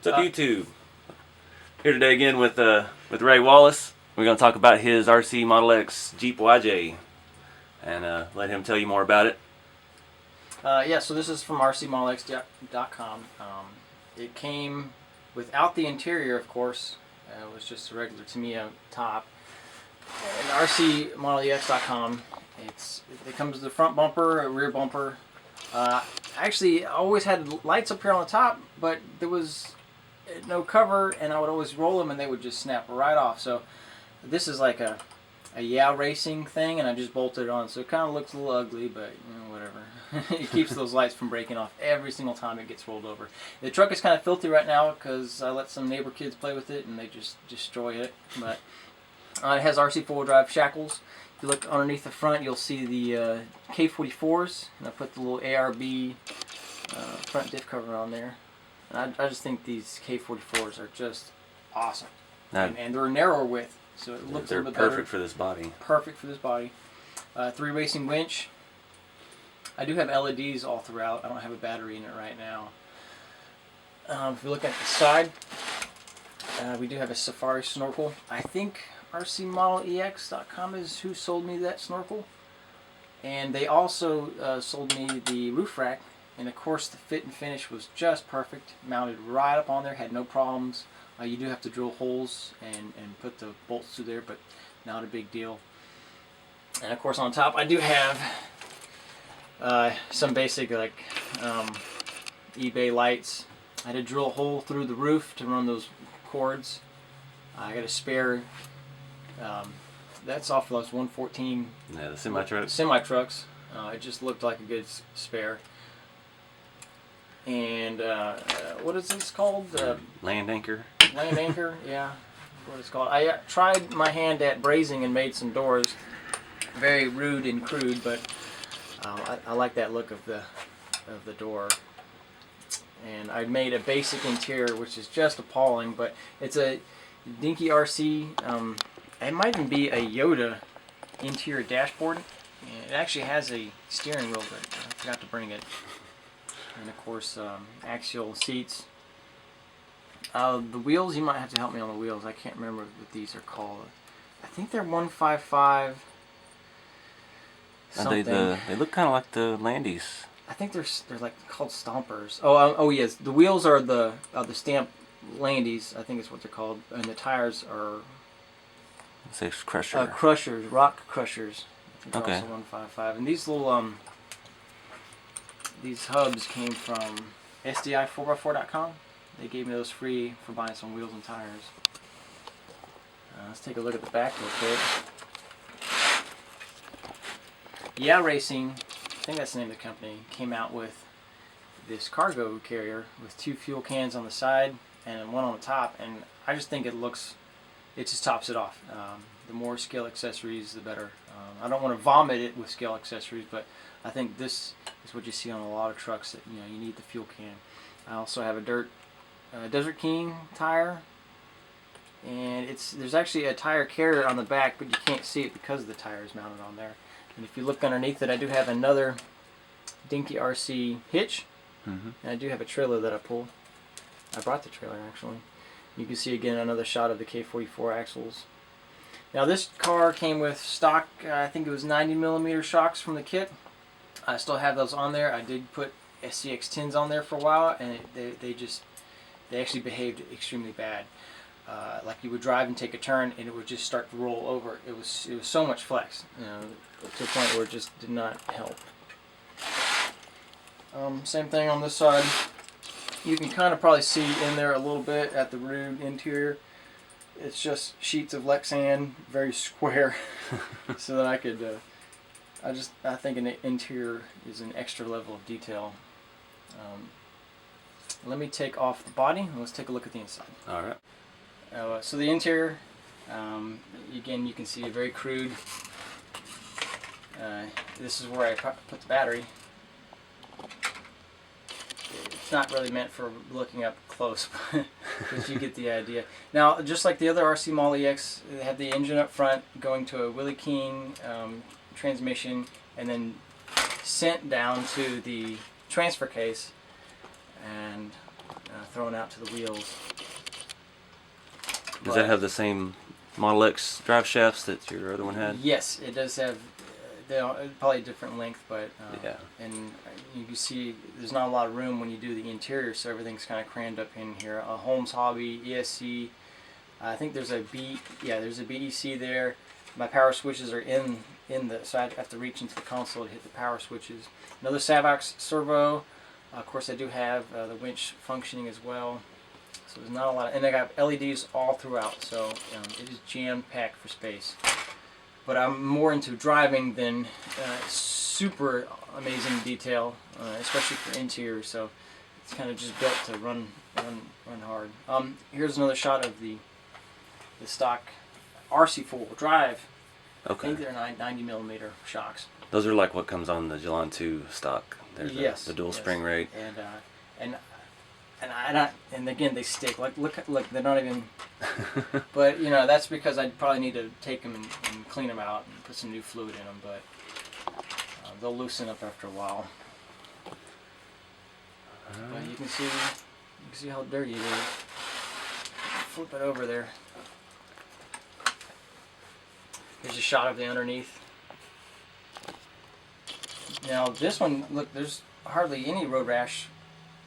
What's up, YouTube? Here today again with Ray Wallace. We're going to talk about his RCmodelex Jeep YJ and let him tell you more about it. Yeah, so this is from RCmodelex.com. It came without the interior, of course. It was just a regular Tamiya top. And RCmodelex.com. It comes with the front bumper, a rear bumper. Actually, I always had lights up here on the top, but there was no cover, and I would always roll them, and they would just snap right off. So this is like a yeah racing thing, and I just bolted it on. So it kind of looks a little ugly, but you know, whatever. It keeps those lights from breaking off every single time it gets rolled over. The truck is kind of filthy right now because I let some neighbor kids play with it, and they just destroy it. But it has RC four-wheel drive shackles. If you look underneath the front, you'll see the K44s, and I put the little ARB front diff cover on there. And I just think these K44s are just awesome. And they're a narrower width, so it looks a little bit better. They're perfect for this body. Perfect for this body. 3 racing winch. I do have LEDs all throughout. I don't have a battery in it right now. If you look at the side, we do have a Safari Snorkel. I think RCmodelex.com is who sold me that Snorkel. And they also sold me the roof rack. And of course the fit and finish was just perfect. Mounted right up on there, had no problems. You do have to drill holes and put the bolts through there, but not a big deal. And of course on top I do have some basic like eBay lights. I had to drill a hole through the roof to run those cords. I got a spare, that's off of those 114 the semi-trucks. Semi-trucks. It just looked like a good spare. And what is this called? Land anchor. Land anchor, yeah, that's what it's called. I tried my hand at brazing and made some doors. Very rude and crude, but I like that look of the door. And I made a basic interior, which is just appalling, but it's a dinky RC. It might even be a Yoda interior dashboard. And it actually has a steering wheel, but I forgot to bring it. And of course, axial seats. The wheels, you might have to help me on the wheels. I can't remember what these are called. I think they're 155 something. They look kind of like the Landies. I think they're like called Stompers. Oh yes, the wheels are the stamp Landies. I think is what they're called, and the tires are. Say Crusher. Crushers, rock crushers. I think okay. Also 155, and these little these hubs came from SDI4x4.com. They gave me those free for buying some wheels and tires. Let's take a look at the back real quick. Yeah Racing, I think that's the name of the company, came out with this cargo carrier with 2 fuel cans on the side and one on the top, and I just think it just tops it off. The more scale accessories, the better. I don't want to vomit it with scale accessories, but I think this is what you see on a lot of trucks, that you need the fuel can. I also have a Desert King tire, and there's actually a tire carrier on the back, but you can't see it because the tire is mounted on there. And if you look underneath it, I do have another dinky RC hitch, and I do have a trailer that I pull. I brought the trailer actually. You can see again another shot of the K44 axles. Now this car came with stock, I think it was 90mm shocks from the kit. I still have those on there. I did put SCX 10s on there for a while, and they actually behaved extremely bad. Like you would drive and take a turn, and it would just start to roll over. It was so much flex, to a point where it just did not help. Same thing on this side. You can kind of probably see in there a little bit at the rude interior. It's just sheets of Lexan, very square, so that I could. I think an interior is an extra level of detail. Let me take off the body and let's take a look at the inside. All right. So the interior, again, you can see very crude. This is where I put the battery. It's not really meant for looking up close, but you get the idea. Now, just like the other RCmodelex, they have the engine up front going to a Willie King transmission, and then sent down to the transfer case and thrown out to the wheels. Does that have the same Model X drive shafts that your other one had? Yes, it does have. They're probably a different length, but yeah. And you can see there's not a lot of room when you do the interior, so everything's kind of crammed up in here. A Holmes Hobby, ESC. I think there's a there's a BEC there. My power switches are in the, so I have to reach into the console to hit the power switches. Another Savox servo. Of course, I do have the winch functioning as well. So there's not a lot, and I got LEDs all throughout, so it is jam-packed for space. But I'm more into driving than super amazing detail, especially for interior. So it's kind of just built to run hard. Here's another shot of the stock RC four-wheel drive. Okay. I think they're 90 millimeter shocks. Those are like what comes on the Gillon 2 stock. There's Yes. the dual spring rate. And again, they stick. Look, they're not even. But that's because I probably need to take them and clean them out and put some new fluid in them. But they'll loosen up after a while. But you can see how dirty it is. Flip it over there. Here's a shot of the underneath. Now this one, look, there's hardly any road rash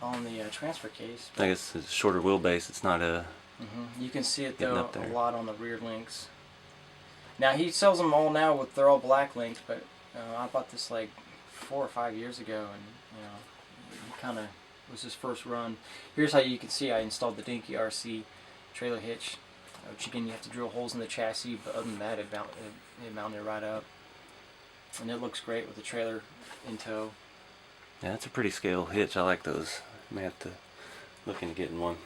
on the transfer case. I guess it's a shorter wheelbase. It's not a. You can see it Getting though up there. a lot on the rear links. Now he sells them all now they're all black links, but I bought this like 4 or 5 years ago, and he kind of was his first run. Here's how you can see I installed the Dinky RC trailer hitch, which again you have to drill holes in the chassis, but other than that it mounted right up, and it looks great with the trailer in tow. Yeah, that's a pretty scale hitch. I like those. May have to look into getting one.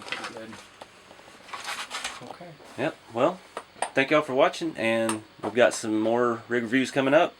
Pretty good. Okay. Yep. Well, thank y'all for watching, and we've got some more rig reviews coming up.